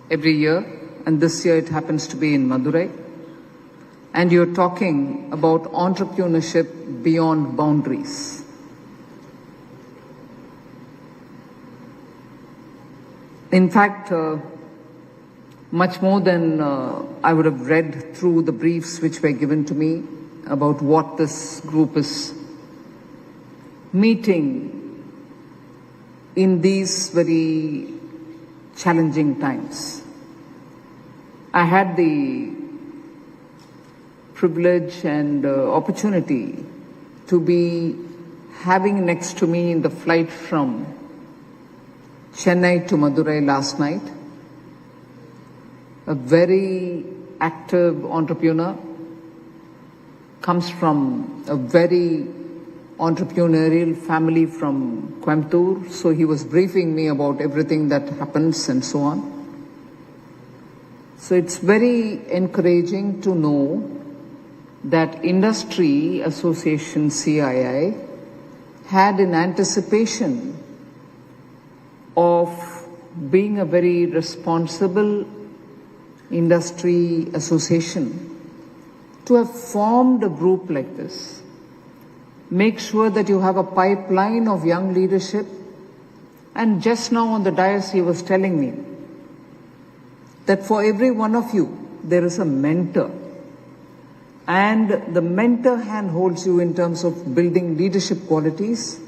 every year, and this year it happens to be in Madurai. And you're talking about entrepreneurship beyond boundaries. In fact, much more than I would have read through the briefs which were given to me about what this group is meeting in these very challenging times. I had the privilege and opportunity to be having next to me in the flight from Chennai to Madurai last night a very active entrepreneur, comes from a very entrepreneurial family from Coimbatore, so he was briefing me about everything that happens and so on. So it's very encouraging to know that Industry Association CII had in anticipation of being a very responsible industry association to have formed a group like this. Make sure that you have a pipeline of young leadership. And just now on the dais he was telling me that for every one of you there is a mentor, and the mentor handholds you in terms of building leadership qualities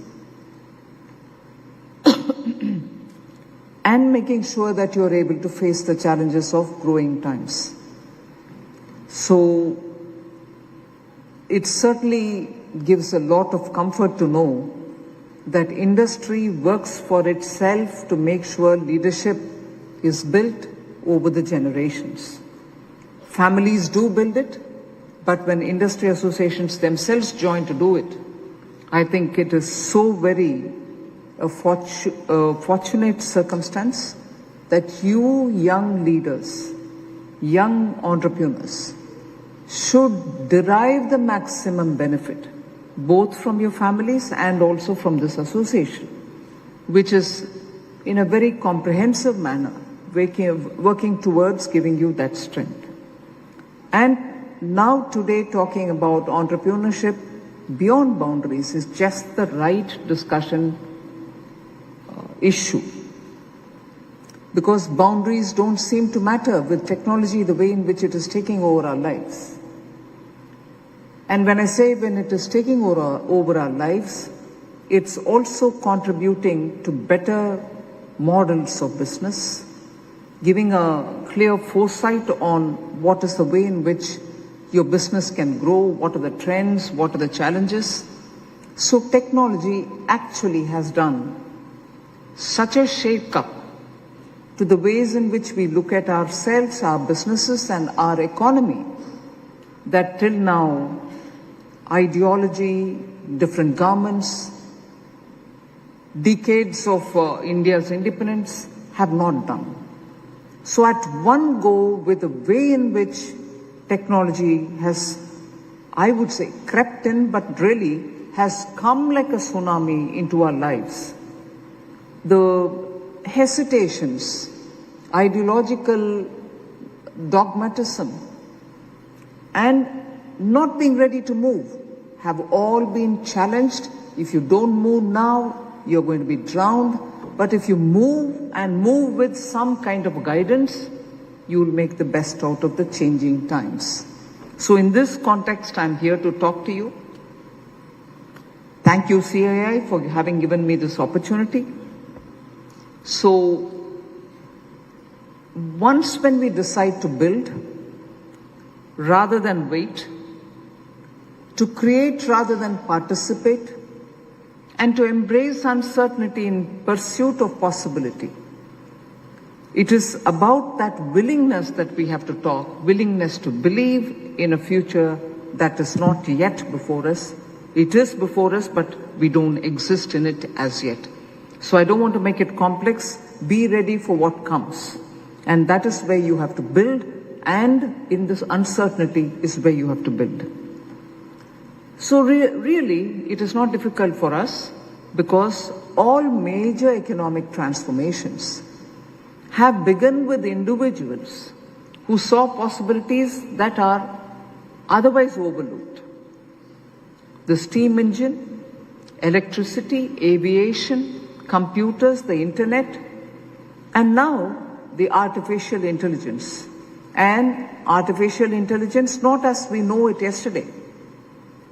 and making sure that you are able to face the challenges of growing times. So it certainly gives a lot of comfort to know that industry works for itself to make sure leadership is built over the generations. Families do build it, but when industry associations themselves join to do it, I think it is so very a fortunate circumstance that you young leaders, young entrepreneurs, should derive the maximum benefit both from your families and also from this association, which is in a very comprehensive manner working towards giving you that strength. And now today talking about entrepreneurship beyond boundaries is just the right discussion issue, because boundaries don't seem to matter with technology the way in which it is taking over our lives. And when I say when it is taking over our lives, it's also contributing to better models of business, giving a clear foresight on what is the way in which your business can grow, what are the trends, what are the challenges. So technology actually has done such a shake-up to the ways in which we look at ourselves, our businesses and our economy, that till now ideology, different governments, decades of India's independence have not done. So at one go, with the way in which technology has, I would say, crept in, but really has come like a tsunami into our lives, the hesitations, ideological dogmatism, and not being ready to move have all been challenged. If you don't move now, you're going to be drowned. But if you move and move with some kind of guidance, you will make the best out of the changing times. So in this context, I'm here to talk to you. Thank you, CII, for having given me this opportunity. So once when we decide to build, rather than wait, to create rather than participate, and to embrace uncertainty in pursuit of possibility. It is about that willingness that we have to talk, willingness to believe in a future that is not yet before us. It is before us, but we don't exist in it as yet. So I don't want to make it complex. Be ready for what comes. And that is where you have to build, and in this uncertainty is where you have to build. So really, it is not difficult for us, because all major economic transformations have begun with individuals who saw possibilities that are otherwise overlooked. The steam engine, electricity, aviation, computers, the internet, and now the artificial intelligence. And artificial intelligence not as we know it yesterday,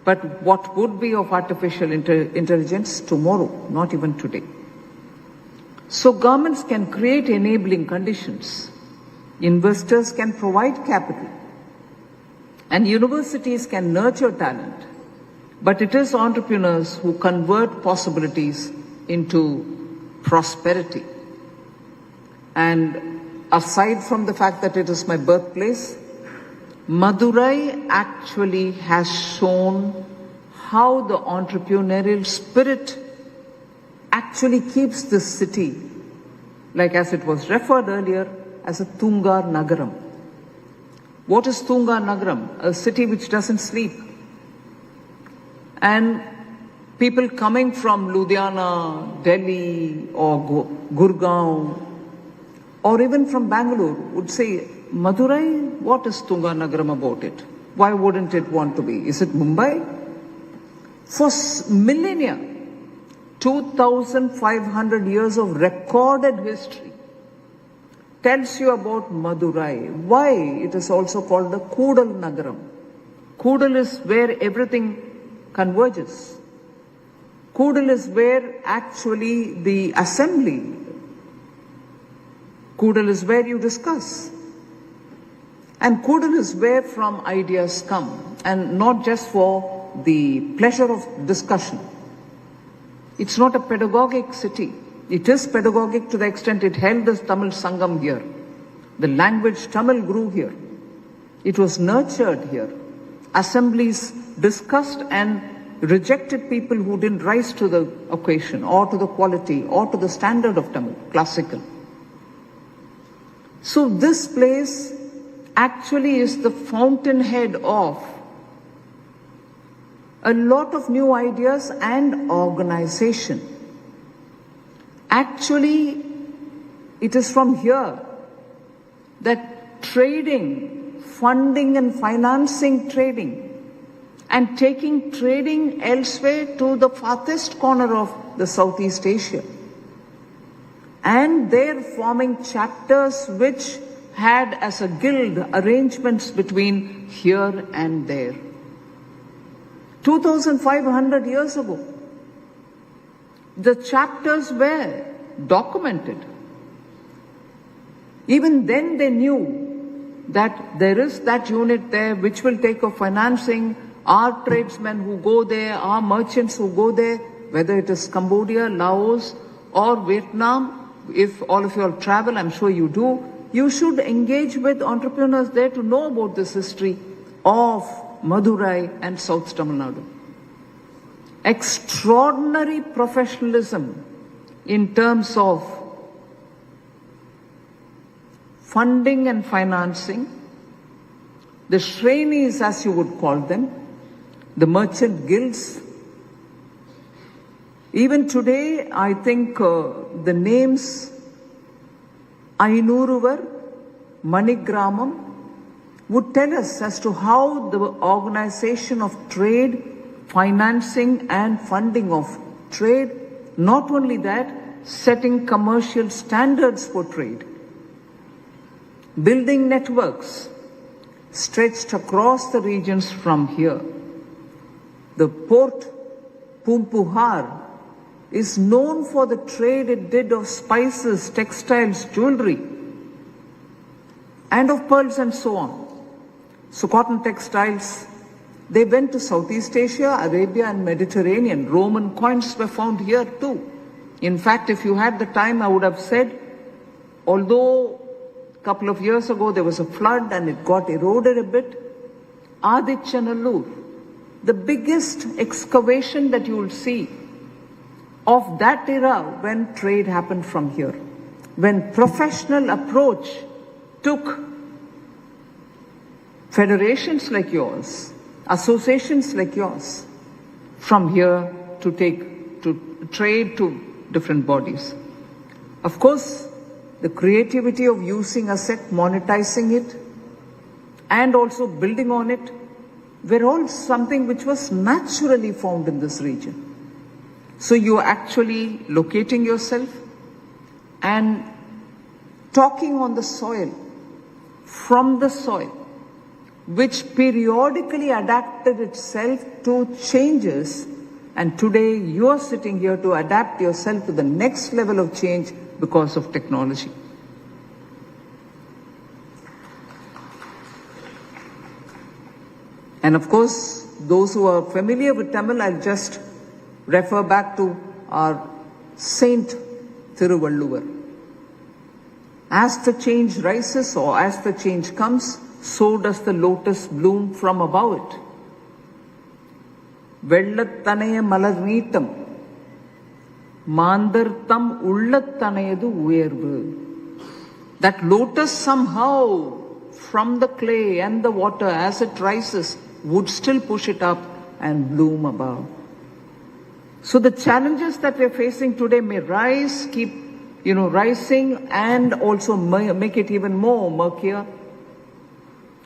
but what would be of artificial intelligence tomorrow, not even today. So governments can create enabling conditions, investors can provide capital, and universities can nurture talent. But it is entrepreneurs who convert possibilities into prosperity. And aside from the fact that it is my birthplace, Madurai actually has shown how the entrepreneurial spirit actually keeps this city, like as it was referred earlier, as a Tunga Nagaram. What is Tunga Nagaram? A city which doesn't sleep. And people coming from Ludhiana, Delhi or Gurgaon or even from Bangalore would say, Madurai, what is Tunga Nagaram about it? Why wouldn't it want to be? Is it Mumbai? For millennia, 2,500 years of recorded history tells you about Madurai. Why it is also called the Kudal Nagaram. Kudal is where everything converges. Kudal is where actually the assembly. Kudal is where you discuss. And Kudal is where from ideas come, and not just for the pleasure of discussion. It's not a pedagogic city. It is pedagogic to the extent it held the Tamil Sangam here. The language Tamil grew here. It was nurtured here. Assemblies discussed and rejected people who didn't rise to the occasion or to the quality or to the standard of Tamil, classical. So this place actually is the fountainhead of a lot of new ideas and organization. Actually, it is from here that trading, funding and financing trading, and taking trading elsewhere to the farthest corner of the Southeast Asia. And there forming chapters which had as a guild arrangements between here and there. 2,500 years ago, the chapters were documented. Even then they knew that there is that unit there which will take up financing, our tradesmen who go there, our merchants who go there, whether it is Cambodia, Laos or Vietnam. If all of you all travel, I'm sure you do, you should engage with entrepreneurs there to know about this history of Madurai and South Tamil Nadu. Extraordinary professionalism in terms of funding and financing, the Shrenis as you would call them, the merchant guilds. Even today, I think the names Ainuruvar, Manigramam would tell us as to how the organization of trade, financing and funding of trade, not only that, setting commercial standards for trade, building networks stretched across the regions from here. The port Pumpuhar is known for the trade it did of spices, textiles, jewelry, and of pearls and so on. So cotton textiles, they went to Southeast Asia, Arabia and Mediterranean. Roman coins were found here too. In fact, if you had the time, I would have said, although a couple of years ago there was a flood and it got eroded a bit, Adichanallur, the biggest excavation that you will see of that era when trade happened from here, when professional approach took federations like yours, associations like yours, from here to trade to different bodies. Of course, the creativity of using asset, monetizing it, and also building on it, were all something which was naturally found in this region. So you're actually locating yourself and talking on the soil, from the soil, which periodically adapted itself to changes. And today you are sitting here to adapt yourself to the next level of change because of technology. And of course, those who are familiar with Tamil, I'll just refer back to our Saint Thiruvalluvar. As the change rises or as the change comes, so does the lotus bloom from above it. Vellattanaya malar neetam, mandartham ullattanayadu uyarvu. That lotus somehow from the clay and the water as it rises would still push it up and bloom above. So the challenges that we're facing today may rise, keep rising, and also make it even more murkier.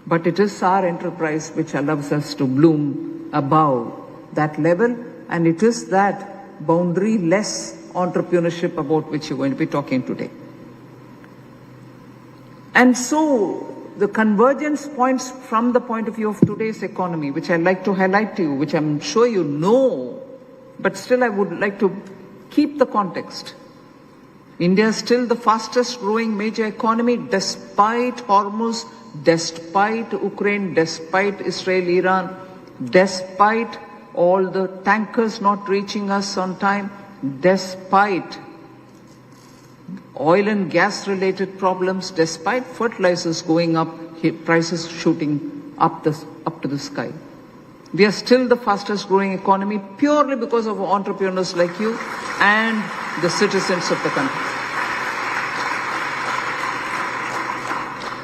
But it is our enterprise which allows us to bloom above that level, and it is that boundary-less entrepreneurship about which you're going to be talking today. And so the convergence points from the point of view of today's economy, which I'd like to highlight to you, which I'm sure you know, but still I would like to keep the context. India is still the fastest growing major economy despite Hormuz, despite Ukraine, despite Israel, Iran, despite all the tankers not reaching us on time, despite oil and gas related problems, despite fertilizers going up, prices shooting up to the sky. We are still the fastest growing economy purely because of entrepreneurs like you and the citizens of the country.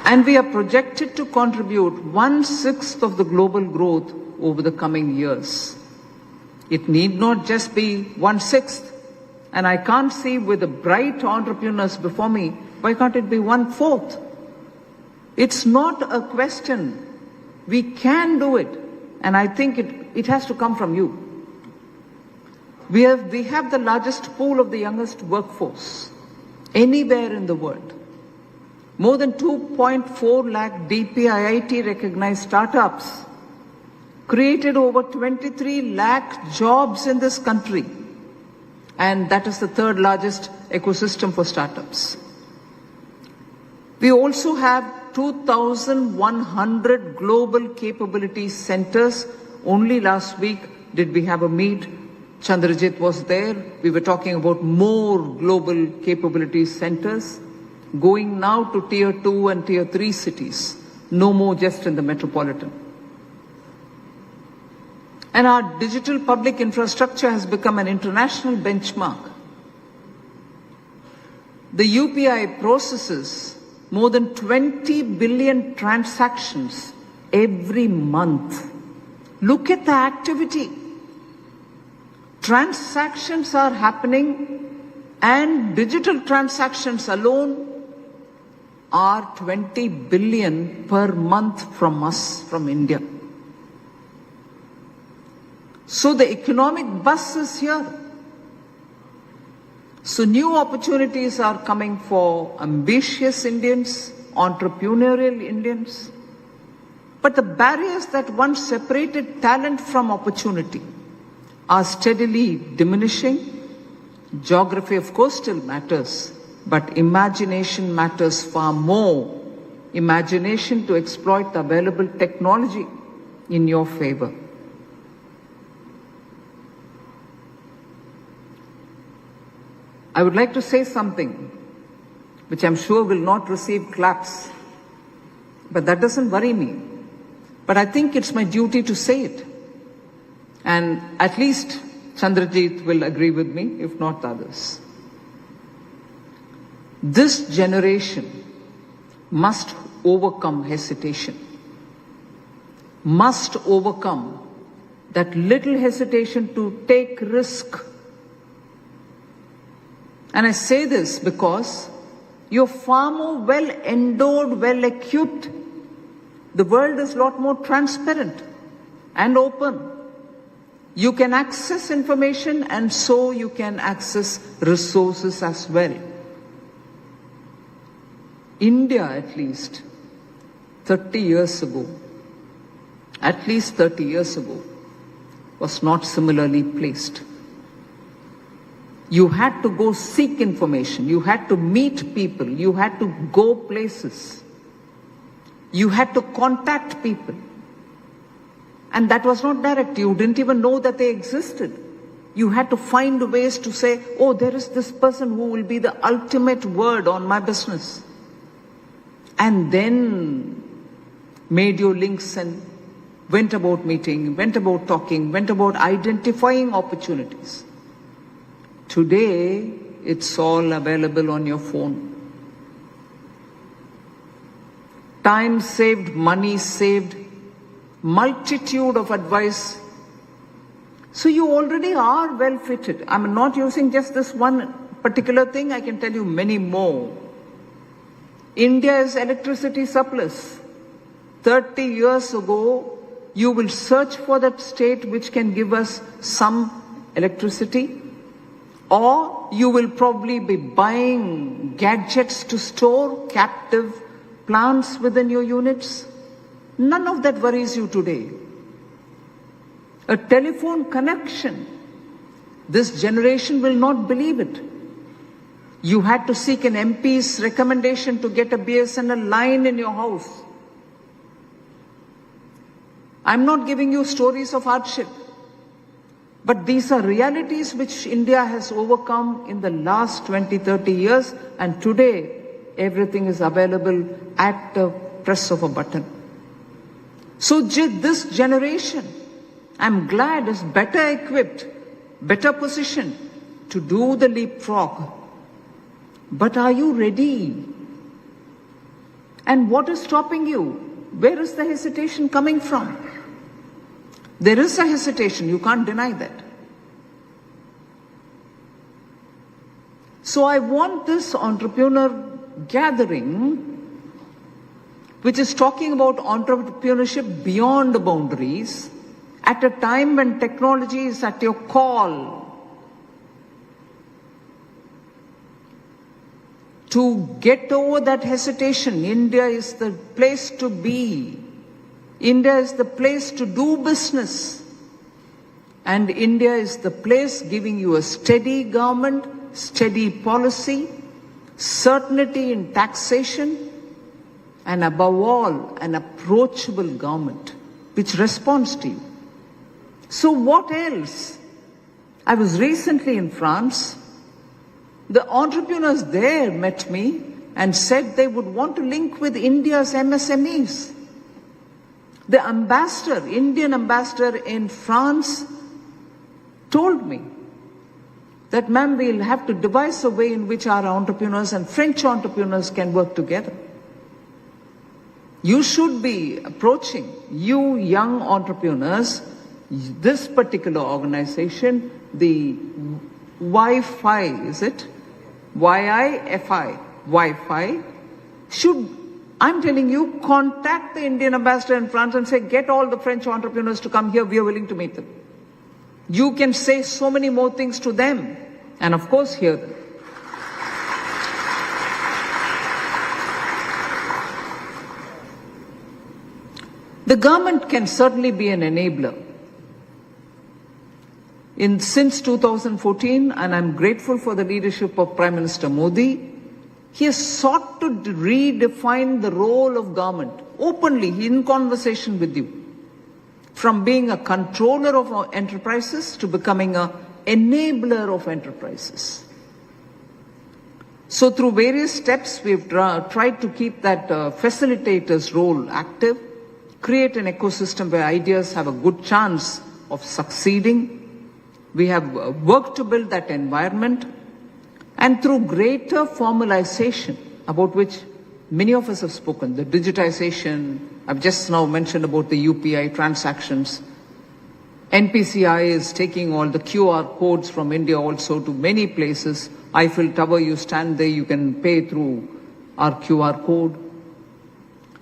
And we are projected to contribute 1/6 of the global growth over the coming years. It need not just be 1/6. And I can't see with the bright entrepreneurs before me, why can't it be 1/4? It's not a question. We can do it. And I think it has to come from you. We have the largest pool of the youngest workforce anywhere in the world. More than 2.4 lakh DPIIT recognized startups created over 23 lakh jobs in this country. And that is the third largest ecosystem for startups. We also have 2,100 global capability centers. Only last week did we have a meet. Chandrajit was there. We were talking about more global capability centers, going now to tier 2 and tier 3 cities, no more just in the metropolitan. And our digital public infrastructure has become an international benchmark. The UPI processes more than 20 billion transactions every month. Look at the activity. Transactions are happening, and digital transactions alone are 20 billion per month from us, from India. So the economic buzz is here. So new opportunities are coming for ambitious Indians, entrepreneurial Indians. But the barriers that once separated talent from opportunity are steadily diminishing. Geography, of course, still matters, but imagination matters far more. Imagination to exploit the available technology in your favor. I would like to say something which I'm sure will not receive claps, but that doesn't worry me. But I think it's my duty to say it. And at least Chandrajit will agree with me, if not others. This generation must overcome hesitation, must overcome that little hesitation to take risk. And I say this because You're far more well endowed, well equipped. The world is a lot more transparent and open. You can access information and so you can access resources as well. India, at least 30 years ago, was not similarly placed. You had to go seek information, you had to meet people, you had to go places, you had to contact people. And that was not direct, you didn't even know that they existed. You had to find ways to say, oh, there is this person who will be the ultimate word on my business. And then made your links and went about meeting, went about talking, went about identifying opportunities. Today, it's all available on your phone. Time saved, money saved, multitude of advice. So you already are well fitted. I'm not using just this one particular thing, I can tell you many more. India is electricity surplus. 30 years ago, you will search for that state which can give us some electricity, or you will probably be buying gadgets to store captive plants within your units. None of that worries you today. A telephone connection, this generation will not believe it. You had to seek an MP's recommendation to get a BSNL line in your house. I'm not giving you stories of hardship, but these are realities which India has overcome in the last 20, 30 years, and today everything is available at the press of a button. So this generation, I'm glad, is better equipped, better positioned to do the leapfrog. But are you ready? And what is stopping you? Where is the hesitation coming from? There is a hesitation, you can't deny that. So I want this entrepreneur gathering, which is talking about entrepreneurship beyond the boundaries, at a time when technology is at your call, to get over that hesitation. India is the place to be. India is the place to do business. And India is the place giving you a steady government, steady policy, certainty in taxation, and above all, an approachable government which responds to you. So what else? I was recently in France. The entrepreneurs there met me and said they would want to link with India's MSMEs. The ambassador, Indian ambassador in France, told me that, ma'am, we'll have to devise a way in which our entrepreneurs and French entrepreneurs can work together. You should be approaching, you young entrepreneurs, this particular organization, the YiFi, is it? YiFi, YiFi, should, I'm telling you, contact the Indian ambassador in France and say, get all the French entrepreneurs to come here, we are willing to meet them. You can say so many more things to them, and of course hear them. The government can certainly be an enabler. Since 2014, and I'm grateful for the leadership of Prime Minister Modi, he has sought to redefine the role of government openly, in conversation with you, from being a controller of enterprises to becoming an enabler of enterprises. So through various steps, we've tried to keep that facilitator's role active, create an ecosystem where ideas have a good chance of succeeding. We have worked to build that environment, and through greater formalization, about which many of us have spoken, the digitization, I've just now mentioned about the UPI transactions. NPCI is taking all the QR codes from India also to many places. Eiffel Tower, you stand there, you can pay through our QR code.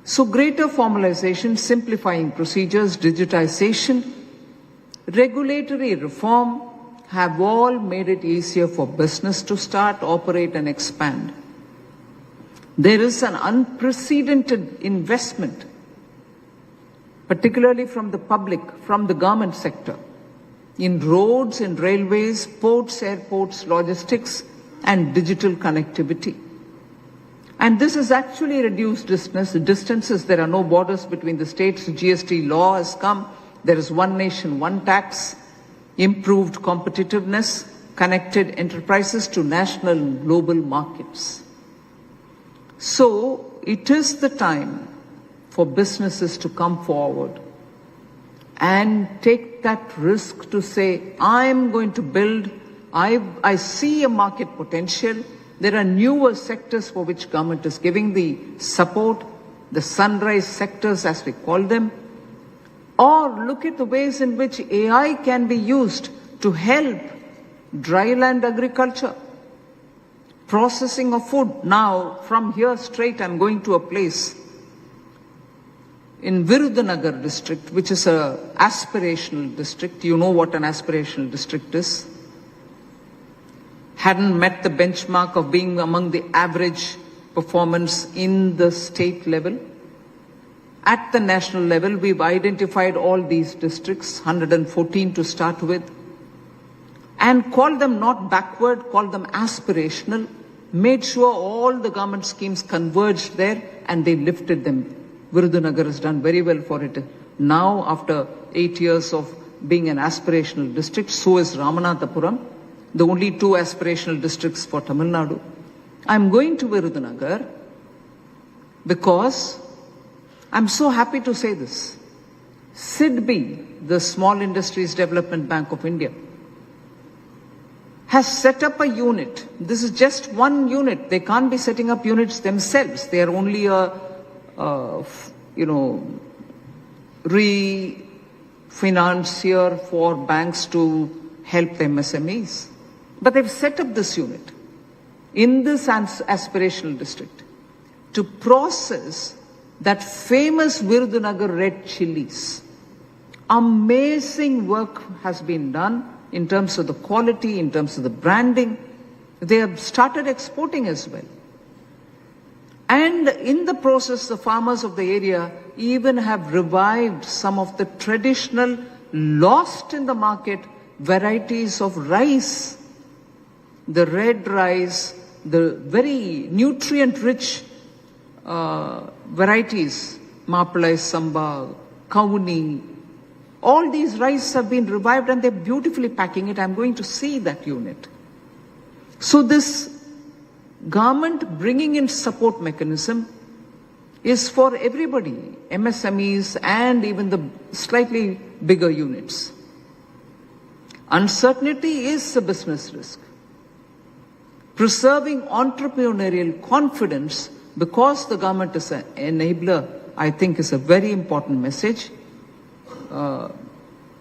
So greater formalization, simplifying procedures, digitization, regulatory reform have all made it easier for business to start, operate and expand. There is an unprecedented investment, particularly from the public, from the government sector, in roads, in railways, ports, airports, logistics and digital connectivity. And this has actually reduced distances. There are no borders between the states. GST law has come. There is one nation, one tax, improved competitiveness, connected enterprises to national and global markets. So it is the time for businesses to come forward and take that risk to say, I'm going to build, I see a market potential. There are newer sectors for which government is giving the support, the sunrise sectors as we call them. Or look at the ways in which AI can be used to help dryland agriculture, processing of food. Now, from here straight, I'm going to a place in Virudhunagar district, which is an aspirational district. You know what an aspirational district is. Hadn't met the benchmark of being among the average performance in the state level. At the national level, we've identified all these districts, 114 to start with, and called them not backward, called them aspirational, made sure all the government schemes converged there and they lifted them. Virudhunagar has done very well for it. Now, after 8 years of being an aspirational district, so is Ramanathapuram, the only 2 aspirational districts for Tamil Nadu. I'm going to Virudhunagar because I'm so happy to say this. SIDBI, the Small Industries Development Bank of India, has set up a unit. This is just one unit. They can't be setting up units themselves. They are only a, refinancier for banks to help the MSMEs. But they've set up this unit in this aspirational district to process that famous Virudhunagar red chilies. Amazing work has been done in terms of the quality, in terms of the branding. They have started exporting as well. And in the process, the farmers of the area even have revived some of the traditional, lost in the market, varieties of rice. The red rice, the very nutrient-rich varieties, Mapalai Samba, Kauni, all these rice have been revived and they're beautifully packing it. I'm going to see that unit. So this government bringing in support mechanism is for everybody, MSMEs and even the slightly bigger units. Uncertainty is a business risk. Preserving entrepreneurial confidence because the government is an enabler, I think is a very important message.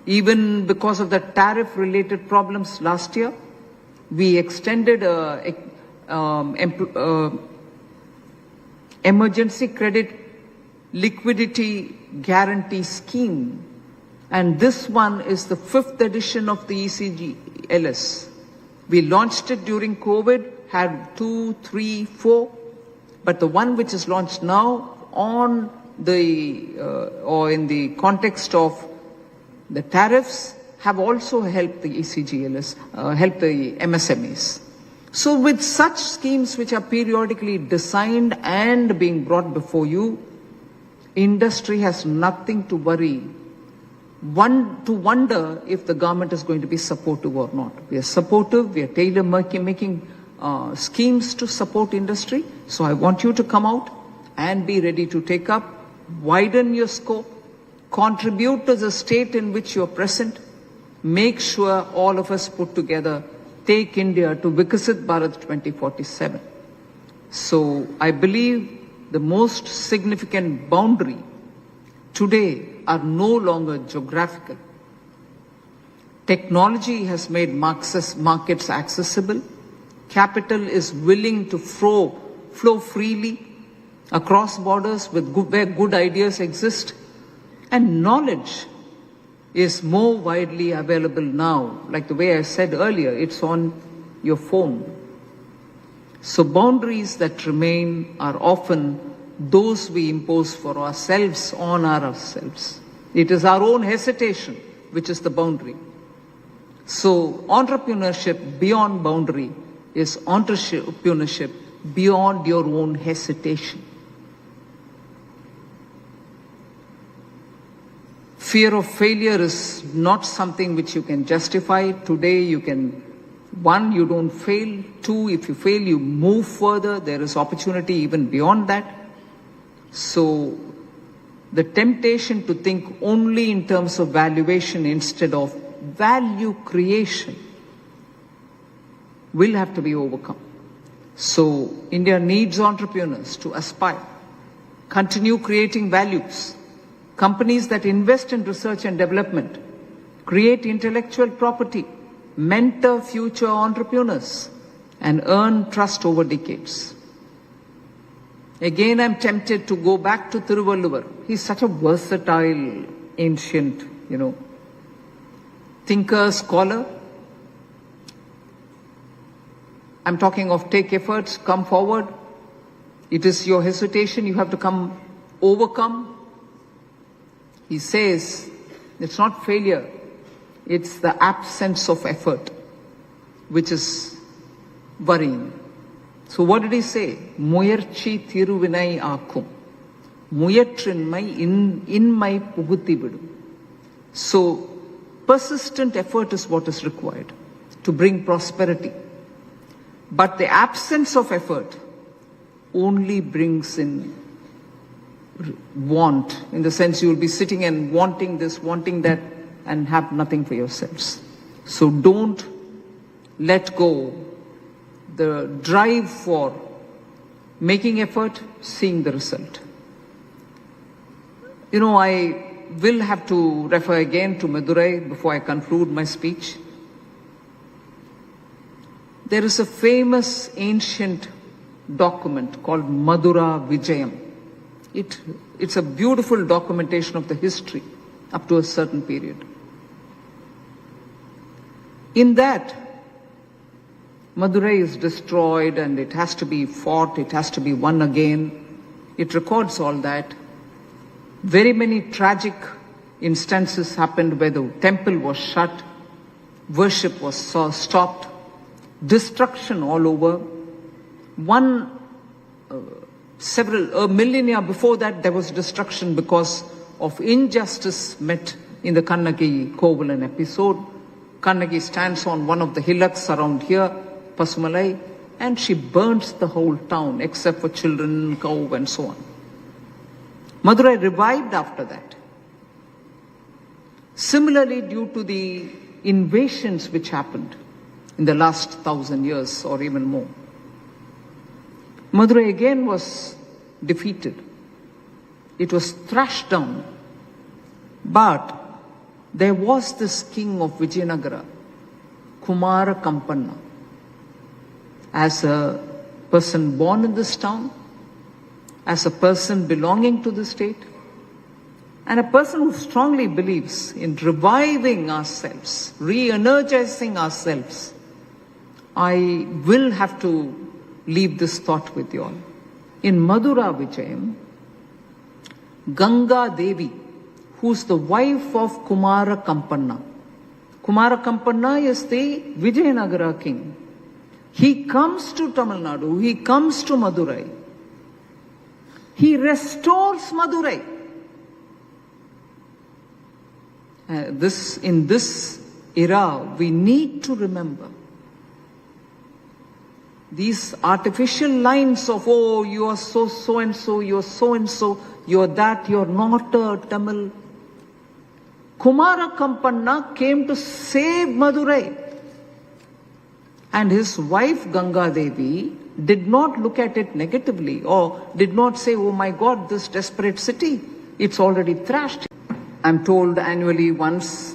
Even because of the tariff-related problems last year, we extended emergency credit liquidity guarantee scheme. And this one is the 5th edition of the ECLGS. We launched it during COVID, had 2, 3, 4. But the one which is launched now on the, or in the context of the tariffs have also helped the ECLGS, helped the MSMEs. So with such schemes which are periodically designed and being brought before you, industry has nothing to worry, to wonder if the government is going to be supportive or not. We are supportive, we are tailor-making schemes to support industry. So I want you to come out and be ready to take up, widen your scope, contribute to the state in which you are present, make sure all of us put together take India to Viksit Bharat 2047. So I believe the most significant boundary today are no longer geographical. Technology has made markets accessible. Capital is willing to flow flow freely across borders where good ideas exist. And knowledge is more widely available now. Like the way I said earlier, it's on your phone. So boundaries that remain are often those we impose for ourselves on ourselves. It is our own hesitation which is the boundary. So entrepreneurship beyond boundary is entrepreneurship beyond your own hesitation. Fear of failure is not something which you can justify. Today you can, one, you don't fail. Two, if you fail, you move further. There is opportunity even beyond that. So the temptation to think only in terms of valuation instead of value creation will have to be overcome. So India needs entrepreneurs to aspire, continue creating values, companies that invest in research and development, create intellectual property, mentor future entrepreneurs, and earn trust over decades. Again, I'm tempted to go back to Thiruvalluvar. He's such a versatile, ancient, thinker, scholar. I'm talking of take efforts, come forward. It is your hesitation you have to overcome. He says, it's not failure, it's the absence of effort which is worrying. So what did he say? Muyarchi thiruvinai aakum. Muyatrinmai inmai puguthi vidu. So persistent effort is what is required to bring prosperity. But the absence of effort only brings in want, in the sense you will be sitting and wanting this, wanting that, and have nothing for yourselves. So don't let go the drive for making effort, seeing the result. I will have to refer again to Madurai before I conclude my speech. There is a famous ancient document called Madurai Vijayam. It's a beautiful documentation of the history up to a certain period. In that, Madurai is destroyed and it has to be fought, it has to be won again. It records all that. Very many tragic instances happened where the temple was shut, worship was stopped, destruction all over. Several millennia before that, there was destruction because of injustice met in the Kannagi Kovalan episode. Kannagi stands on one of the hillocks around here, Pasumalai, and she burns the whole town except for children, cow and so on. Madurai revived after that. Similarly, due to the invasions which happened in the last 1,000 years or even more, Madurai again was defeated. It was thrashed down. But there was this king of Vijayanagara, Kumara Kampanna, as a person born in this town, as a person belonging to the state, and a person who strongly believes in reviving ourselves, re-energizing ourselves. I will have to leave this thought with you all. In Madurai Vijayam, Ganga Devi, who's the wife of Kumara Kampanna. Kumara Kampanna is the Vijayanagara king. He comes to Tamil Nadu, he comes to Madurai. He restores Madurai. In this era, we need to remember these artificial lines of, oh, you are so and so, you are so and so, you are that, you are not a Tamil. Kumara Kampanna came to save Madurai. And his wife Ganga Devi did not look at it negatively or did not say, oh my God, this desperate city, it's already thrashed. I'm told annually once